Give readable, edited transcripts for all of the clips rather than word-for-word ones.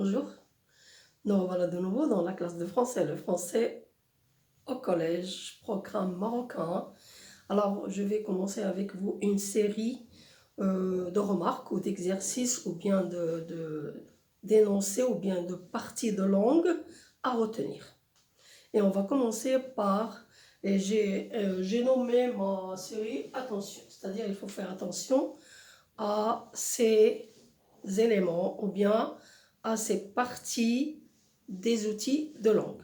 Bonjour, nous voilà de nouveau dans la classe de français, le français au collège, programme marocain. Alors, je vais commencer avec vous une série de remarques ou d'exercices ou bien d'énoncés ou bien de parties de langue à retenir. Et on va commencer par, et j'ai nommé ma série attention, c'est-à-dire il faut faire attention à ces éléments ou bien à ces parties des outils de langue.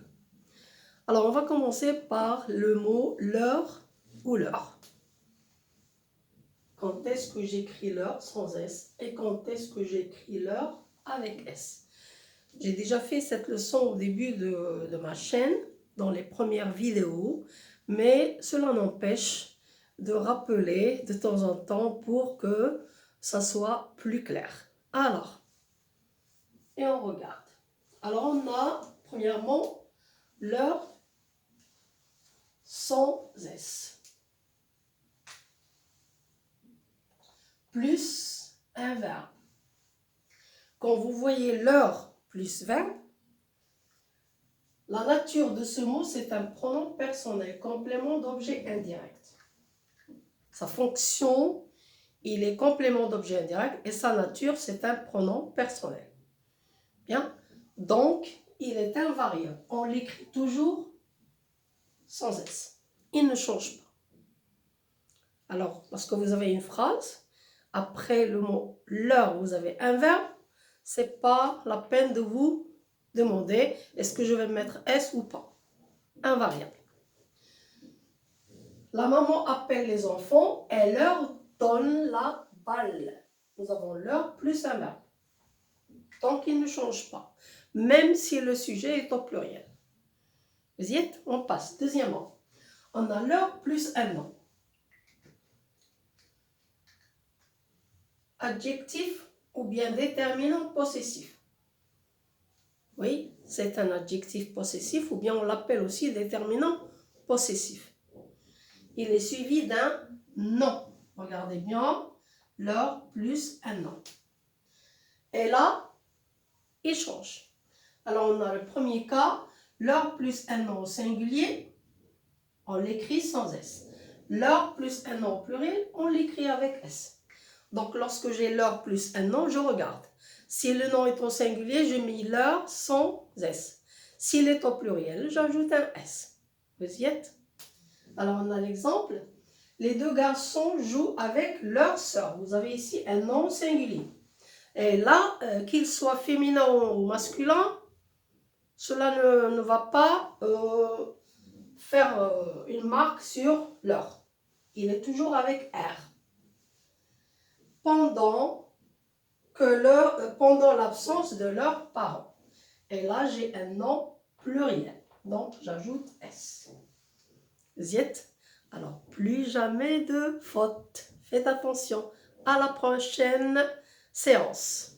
Alors, on va commencer par le mot l'heure ou l'heure. Quand est-ce que j'écris l'heure sans S et quand est-ce que j'écris l'heure avec S? J'ai déjà fait cette leçon au début de ma chaîne, dans les premières vidéos, mais cela n'empêche de rappeler de temps en temps pour que ça soit plus clair. Alors, et on regarde. Alors, on a, premièrement, l'heure sans S. Plus un verbe. Quand vous voyez l'heure plus verbe, la nature de ce mot, c'est un pronom personnel, complément d'objet indirect. Sa fonction, il est complément d'objet indirect et sa nature, c'est un pronom personnel. Bien, donc, il est invariable. On l'écrit toujours sans S. Il ne change pas. Alors, parce que vous avez une phrase, après le mot l'heure, vous avez un verbe, c'est pas la peine de vous demander est-ce que je vais mettre S ou pas. Invariable. La maman appelle les enfants et leur donne la balle. Nous avons l'heure plus un verbe. Donc, il ne change pas. Même si le sujet est au pluriel. Vous y êtes? On passe. Deuxièmement, on a l'heure plus un nom. Adjectif ou bien déterminant possessif. Oui, c'est un adjectif possessif ou bien on l'appelle aussi déterminant possessif. Il est suivi d'un nom. Regardez bien, l'heure plus un nom. Et là, il change. Alors on a le premier cas, l'heure plus un nom au singulier, on l'écrit sans S. L'heure plus un nom au pluriel, on l'écrit avec S. Donc, lorsque j'ai l'heure plus un nom, je regarde. Si le nom est au singulier, je mets l'heure sans S. S'il est au pluriel, j'ajoute un S. Vous y êtes? Alors, on a l'exemple. Les deux garçons jouent avec leur sœur. Vous avez ici un nom singulier. Et là, qu'il soit féminin ou masculin, cela ne va pas faire une marque sur l'heure. Il est toujours avec R. Pendant l'absence de leurs parents. Et là, j'ai un nom pluriel. Donc, j'ajoute S. Ziet. Alors, plus jamais de faute. Faites attention. À la prochaine séance.